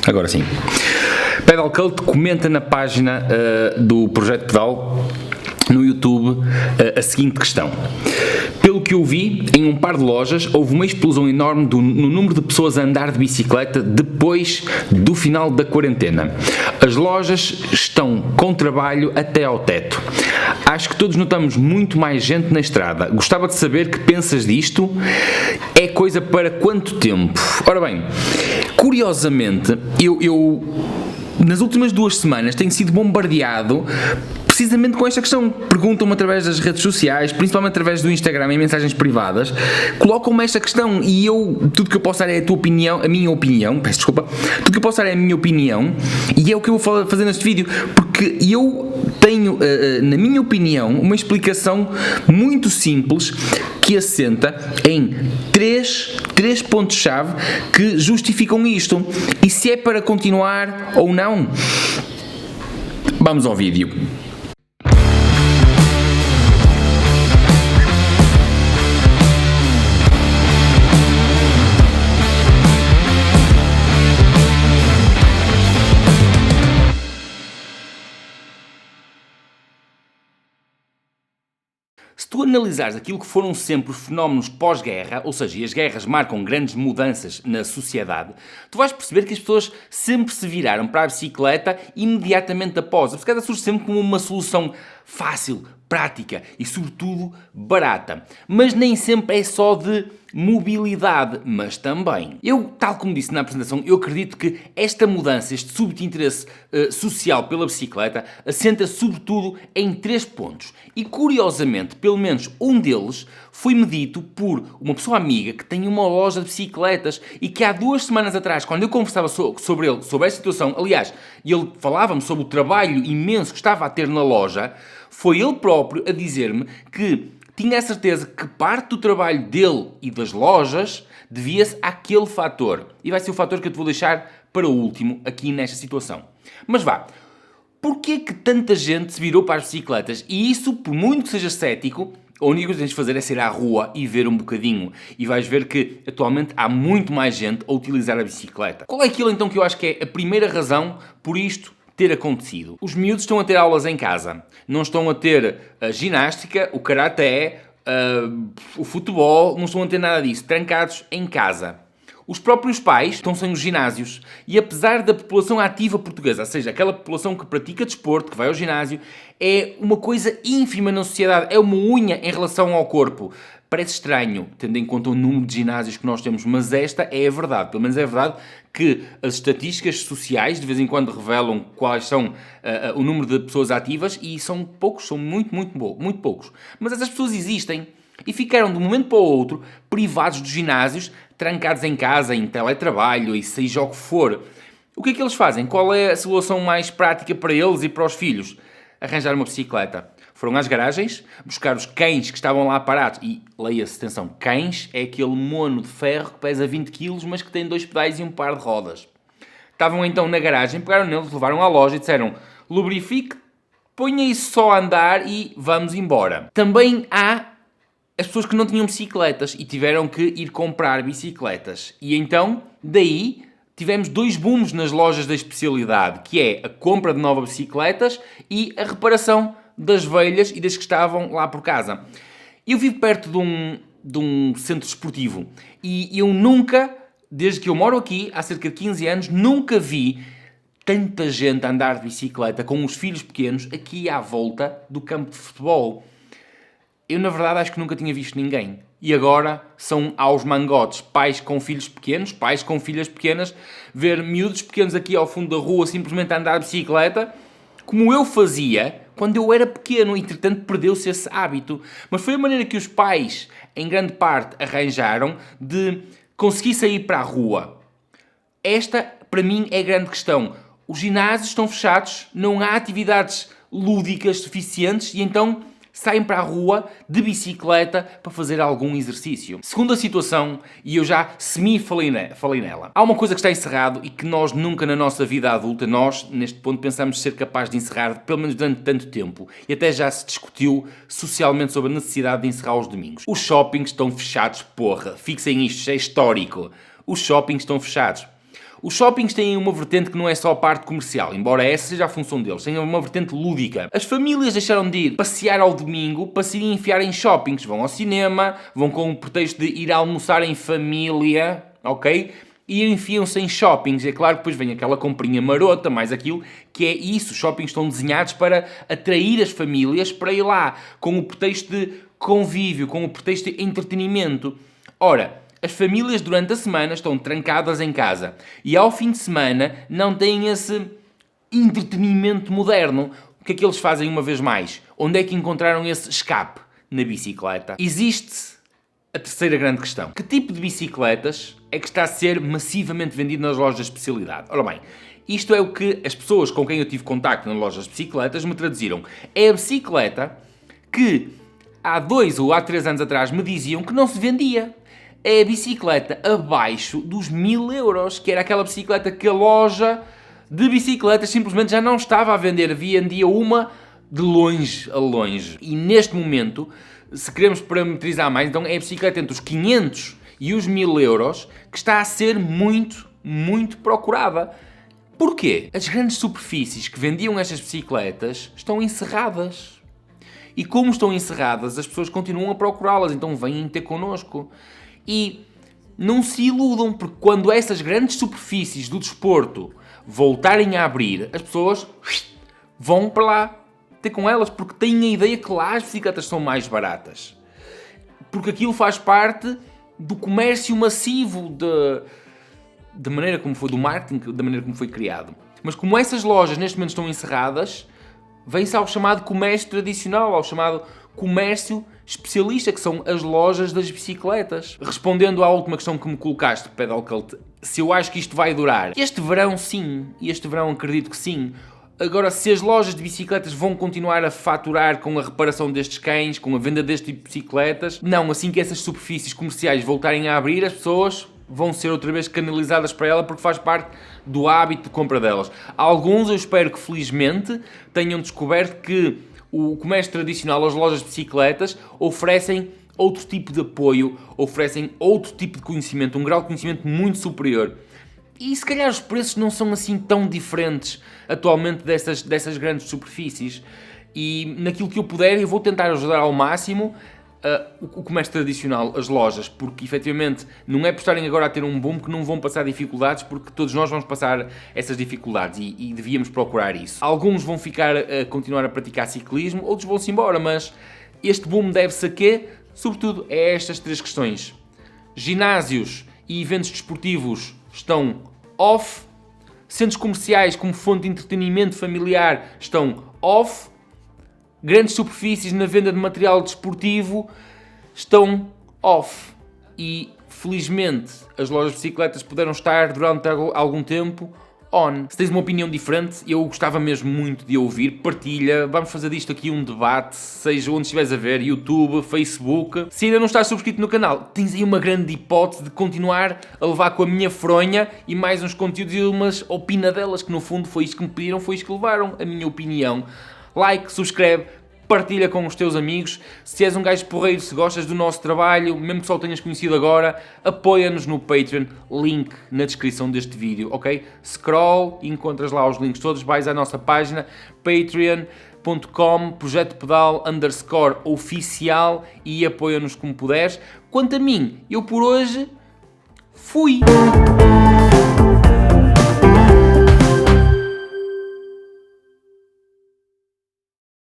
Agora sim. Pedal Cult comenta na página do Projeto Pedal no YouTube a seguinte questão. Pelo que eu vi, em um par de lojas houve uma explosão enorme no número de pessoas a andar de bicicleta depois do final da quarentena. As lojas estão com trabalho até ao teto. Acho que todos notamos muito mais gente na estrada. Gostava de saber que pensas disto. É coisa para quanto tempo? Ora bem, curiosamente, eu nas últimas 2 semanas tenho sido bombardeado precisamente com esta questão. Perguntam-me através das redes sociais, principalmente através do Instagram, em mensagens privadas, colocam-me esta questão e tudo que eu posso dar é a minha opinião, peço desculpa, tudo que eu posso dar é a minha opinião e é o que eu vou fazer neste vídeo, porque eu tenho, na minha opinião, uma explicação muito simples que assenta em três pontos-chave que justificam isto. E se é para continuar ou não? Vamos ao vídeo. Se tu analisares aquilo que foram sempre os fenómenos pós-guerra, ou seja, e as guerras marcam grandes mudanças na sociedade, tu vais perceber que as pessoas sempre se viraram para a bicicleta imediatamente após. A bicicleta surge sempre como uma solução fácil, prática e, sobretudo, barata. Mas nem sempre é só de mobilidade, mas também. Eu, tal como disse na apresentação, eu acredito que esta mudança, este súbito interesse social pela bicicleta, assenta sobretudo em 3 pontos. E, curiosamente, pelo menos um deles foi-me dito por uma pessoa amiga que tem uma loja de bicicletas e que há 2 semanas atrás, quando eu conversava sobre esta situação, aliás, ele falava-me sobre o trabalho imenso que estava a ter na loja, foi ele próprio a dizer-me que tinha a certeza que parte do trabalho dele e das lojas devia-se àquele fator. E vai ser o fator que eu te vou deixar para o último aqui nesta situação. Mas vá, porquê que tanta gente se virou para as bicicletas? E isso, por muito que seja cético, a única coisa que tens de fazer é sair à rua e ver um bocadinho. E vais ver que atualmente há muito mais gente a utilizar a bicicleta. Qual é aquilo então que eu acho que é a primeira razão por isto ter acontecido? Os miúdos estão a ter aulas em casa, não estão a ter a ginástica, o karaté, o futebol, não estão a ter nada disso, trancados em casa. Os próprios pais estão sem os ginásios e apesar da população ativa portuguesa, ou seja, aquela população que pratica desporto, que vai ao ginásio, é uma coisa ínfima na sociedade, é uma unha em relação ao corpo. Parece estranho, tendo em conta o número de ginásios que nós temos, mas esta é a verdade. Pelo menos é a verdade que as estatísticas sociais de vez em quando revelam quais são o número de pessoas ativas e são poucos, são muito poucos. Mas essas pessoas existem e ficaram de um momento para o outro privados dos ginásios, trancados em casa, em teletrabalho e seja o que for. O que é que eles fazem? Qual é a solução mais prática para eles e para os filhos? Arranjar uma bicicleta. Foram às garagens, buscar os cães que estavam lá parados. E, leia-se, atenção, cães é aquele mono de ferro que pesa 20 kg, mas que tem 2 pedais e um par de rodas. Estavam então na garagem, pegaram neles, levaram à loja e disseram: lubrifique, ponha isso só a andar e vamos embora. Também há as pessoas que não tinham bicicletas e tiveram que ir comprar bicicletas. E então, daí, tivemos 2 booms nas lojas da especialidade, que é a compra de novas bicicletas e a reparação das velhas e das que estavam lá por casa. Eu vivo perto de um centro desportivo e eu nunca, desde que eu moro aqui, há cerca de 15 anos, nunca vi tanta gente a andar de bicicleta com os filhos pequenos aqui à volta do campo de futebol. Eu, na verdade, acho que nunca tinha visto ninguém. E agora são aos mangotes, pais com filhos pequenos, pais com filhas pequenas, ver miúdos pequenos aqui ao fundo da rua simplesmente a andar de bicicleta, como eu fazia quando eu era pequeno. Entretanto, perdeu-se esse hábito. Mas foi a maneira que os pais, em grande parte, arranjaram de conseguir sair para a rua. Esta, para mim, é a grande questão. Os ginásios estão fechados, não há atividades lúdicas suficientes e então saem para a rua de bicicleta para fazer algum exercício. Segunda situação, e eu já falei nela. Há uma coisa que está encerrado e que nós nunca na nossa vida adulta, nós neste ponto pensamos ser capazes de encerrar, pelo menos durante tanto tempo. E até já se discutiu socialmente sobre a necessidade de encerrar os domingos. Os shoppings estão fechados, porra. Fixem isto, é histórico. Os shoppings estão fechados. Os shoppings têm uma vertente que não é só a parte comercial, embora essa seja a função deles, têm uma vertente lúdica. As famílias deixaram de ir passear ao domingo para se enfiar em shoppings. Vão ao cinema, vão com o pretexto de ir almoçar em família, ok? E enfiam-se em shoppings. É claro que depois vem aquela comprinha marota, mais aquilo, que é isso. Os shoppings estão desenhados para atrair as famílias para ir lá, com o pretexto de convívio, com o pretexto de entretenimento. Ora, as famílias durante a semana estão trancadas em casa e ao fim de semana não têm esse entretenimento moderno. O que é que eles fazem uma vez mais? Onde é que encontraram esse escape? Na bicicleta. Existe a terceira grande questão. Que tipo de bicicletas é que está a ser massivamente vendido nas lojas de especialidade? Ora bem, isto é o que as pessoas com quem eu tive contacto nas lojas de bicicletas me traduziram. É a bicicleta que há 2 ou há 3 anos atrás me diziam que não se vendia. É a bicicleta abaixo dos 1000 euros, que era aquela bicicleta que a loja de bicicletas simplesmente já não estava a vender. Vendia uma de longe a longe. E neste momento, se queremos parametrizar mais, então é a bicicleta entre os 500 e os 1000 euros que está a ser muito, muito procurada. Porquê? As grandes superfícies que vendiam estas bicicletas estão encerradas. E como estão encerradas, as pessoas continuam a procurá-las, então vêm ter connosco. E não se iludam, porque quando essas grandes superfícies do desporto voltarem a abrir, as pessoas vão para lá ter com elas, porque têm a ideia que lá as bicicletas são mais baratas. Porque aquilo faz parte do comércio massivo, da maneira como foi, do marketing, da maneira como foi criado. Mas como essas lojas neste momento estão encerradas, vem-se ao chamado comércio tradicional, ao chamado comércio especialista, que são as lojas das bicicletas. Respondendo à última questão que me colocaste, Pedal Cult, se eu acho que isto vai durar. Este verão sim, e este verão acredito que sim. Agora, se as lojas de bicicletas vão continuar a faturar com a reparação destes cães, com a venda deste tipo de bicicletas, não, assim que essas superfícies comerciais voltarem a abrir, as pessoas vão ser outra vez canalizadas para ela porque faz parte do hábito de compra delas. Alguns, eu espero que felizmente, tenham descoberto que o comércio tradicional, as lojas de bicicletas, oferecem outro tipo de apoio, oferecem outro tipo de conhecimento, um grau de conhecimento muito superior. E se calhar os preços não são assim tão diferentes atualmente dessas grandes superfícies. E naquilo que eu puder, eu vou tentar ajudar ao máximo o comércio tradicional, as lojas, porque efetivamente não é por estarem agora a ter um boom que não vão passar dificuldades, porque todos nós vamos passar essas dificuldades e devíamos procurar isso. Alguns vão ficar a continuar a praticar ciclismo, outros vão-se embora, mas este boom deve-se a quê? Sobretudo a estas 3 questões. Ginásios e eventos desportivos estão off, centros comerciais como fonte de entretenimento familiar estão off, grandes superfícies na venda de material desportivo estão off. E felizmente as lojas de bicicletas puderam estar durante algum tempo on. Se tens uma opinião diferente, eu gostava mesmo muito de ouvir, partilha, vamos fazer disto aqui um debate, seja onde estiveres a ver, YouTube, Facebook. Se ainda não estás subscrito no canal, tens aí uma grande hipótese de continuar a levar com a minha fronha e mais uns conteúdos e umas opinadelas, que no fundo foi isto que me pediram, foi isto que levaram a minha opinião. Like, subscreve, partilha com os teus amigos. Se és um gajo porreiro, se gostas do nosso trabalho, mesmo que só o tenhas conhecido agora, apoia-nos no Patreon, link na descrição deste vídeo, ok? Scroll, encontras lá os links todos, vais à nossa página, patreon.com, Projeto Pedal _oficial e apoia-nos como puderes. Quanto a mim, eu por hoje fui!